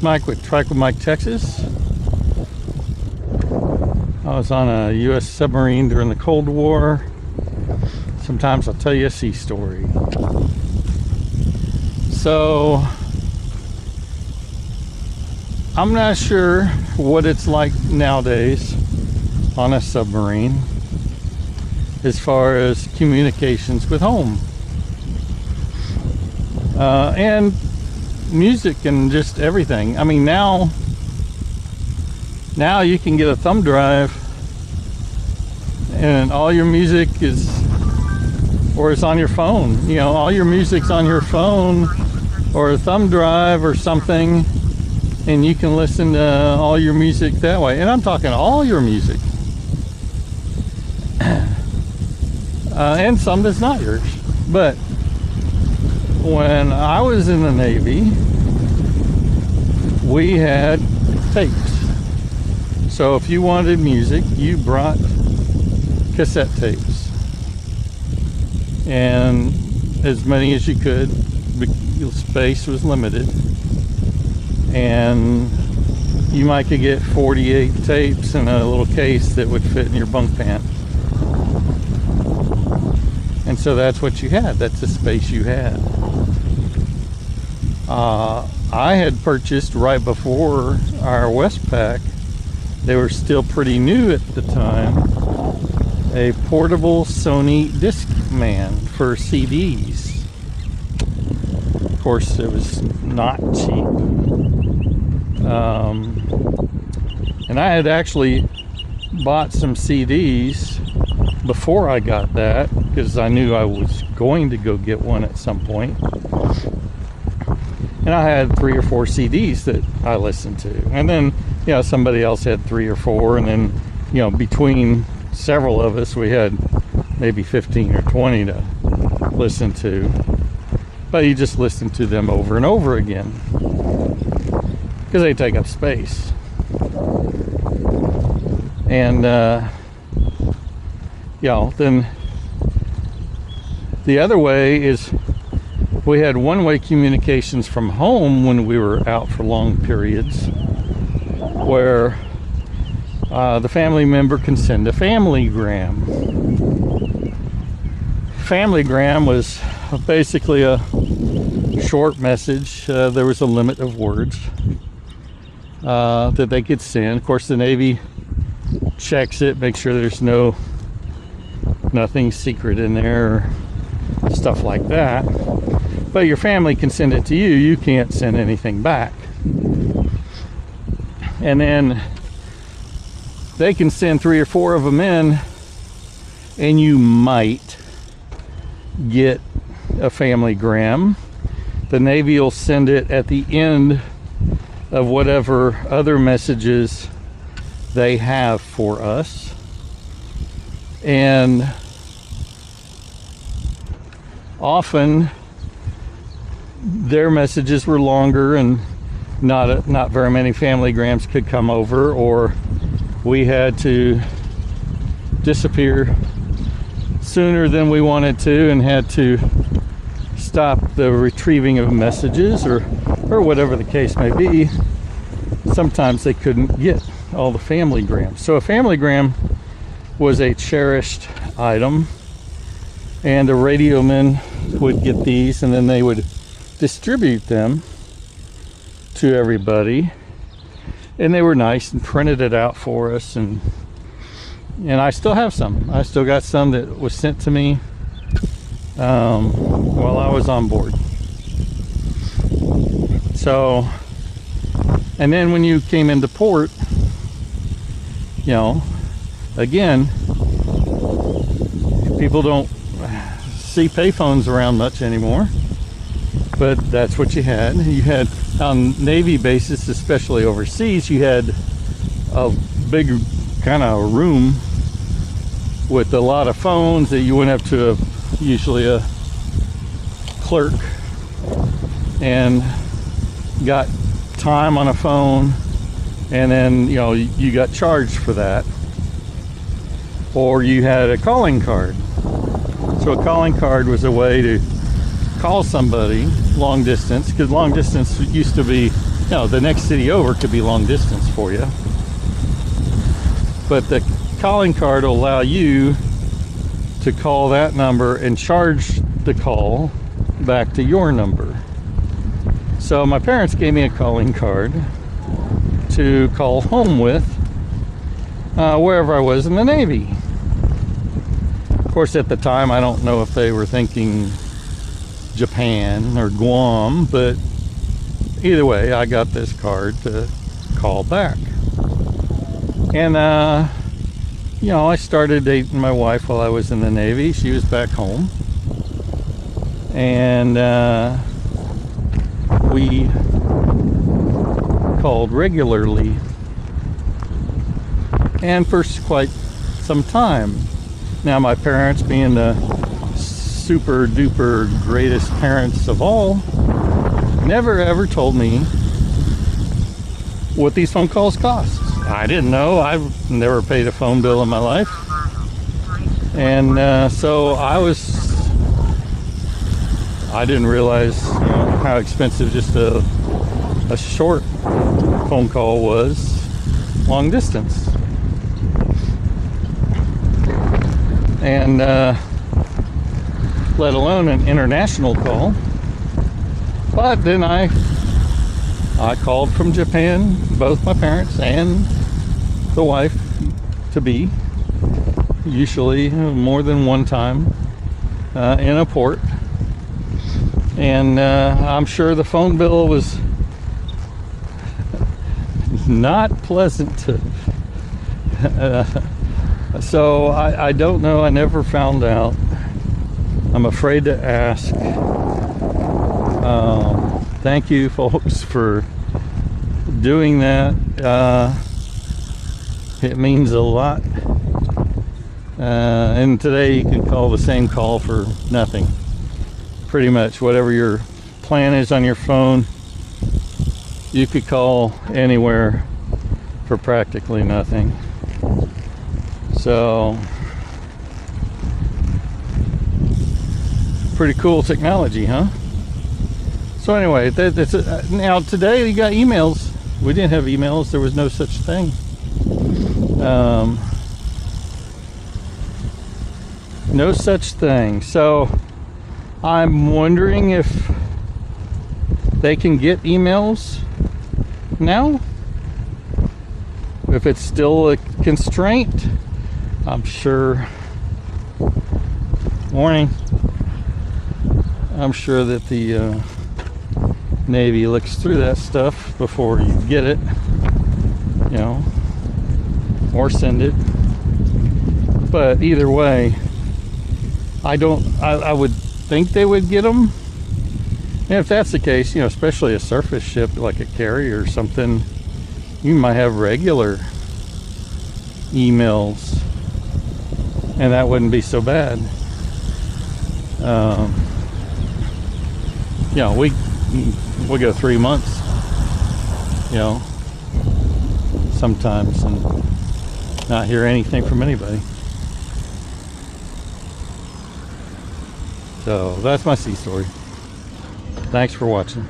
Mike with Trike with Mike, Texas. I was on a U.S. submarine during the Cold War. Sometimes I'll tell you a sea story. So, I'm not sure what it's like nowadays on a submarine as far as communications with home. And music and just everything. I mean, now you can get a thumb drive and all your music is, or it's on your phone. You know, all your music's on your phone or a thumb drive or something, and you can listen to all your music that way. And I'm talking all your music. And some that's not yours. But when I was in the Navy, we had tapes. So if you wanted music, you brought cassette tapes. And as many as you could, space was limited. And you might could get 48 tapes in a little case that would fit in your bunk pant. And so that's what you had. That's the space you had. I had purchased right before our Westpac, they were still pretty new at the time, a portable Sony Discman for CDs. Of course, it was not cheap. And I had actually bought some CDs before I got that, because I knew I was going to go get one at some point. And I had 3 or 4 CDs that I listened to. And then, you know, somebody else had 3 or 4. And then, you know, between several of us, we had maybe 15 or 20 to listen to. But you just listen to them over and over again, because they take up space. And, you know, then the other way is we had one-way communications from home when we were out for long periods, where the family member can send a familygram. Familygram was basically a short message. There was a limit of words that they could send. Of course, the Navy checks it, makes sure there's nothing secret in there or stuff like that. But your family can send it to you. You can't send anything back. And then they can send 3 or 4 of them in, and you might get a familygram. The Navy will send it at the end of whatever other messages they have for us. And often their messages were longer, and not very many familygrams could come over, or we had to disappear sooner than we wanted to and had to stop the retrieving of messages, or whatever the case may be. Sometimes they couldn't get all the familygrams. So a familygram was a cherished item, and the radiomen would get these, and then they would distribute them to everybody, and they were nice and printed it out for us, and I still have some. I still got some that was sent to me while I was on board. So, and then when you came into port, you know, again, people don't see payphones around much anymore, but that's what you had. You had on Navy bases, especially overseas, you had a big kind of room with a lot of phones that you went up to usually a clerk and got time on a phone, and then, you know, you got charged for that. Or you had a calling card. So a calling card was a way to call somebody long distance, because long distance used to be No, the next city over could be long distance for you. But the calling card will allow you to call that number and charge the call back to your number. So my parents gave me a calling card to call home with wherever I was in the Navy. Of course, at the time, I don't know if they were thinking Japan or Guam, but either way, I got this card to call back. And, you know, I started dating my wife while I was in the Navy. She was back home. And we called regularly. And for quite some time. Now, my parents, being the super duper greatest parents of all, never ever told me what these phone calls cost. I didn't know. I've never paid a phone bill in my life. And so I didn't realize, you know, how expensive just a short phone call was long distance. And let alone an international call. But then I called from Japan, both my parents and the wife to be, usually more than one time in a port. And I'm sure the phone bill was not pleasant to so I don't know. I never found out. I'm afraid to ask. Thank you, folks, for doing that. It means a lot. And today you can call the same call for nothing. Pretty much whatever your plan is on your phone, you could call anywhere for practically nothing. So, pretty cool technology, huh? So anyway, now today you got emails. We didn't have emails. There was no such thing. No such thing. So I'm wondering if they can get emails now. If it's still a constraint, I'm sure. Morning. I'm sure that the Navy looks through that stuff before you get it, you know, or send it. But either way, I would think they would get them. And if that's the case, you know, especially a surface ship like a carrier or something, you might have regular emails, and that wouldn't be so bad. You know, we go 3 months, you know, sometimes, and not hear anything from anybody. So that's my sea story. Thanks for watching.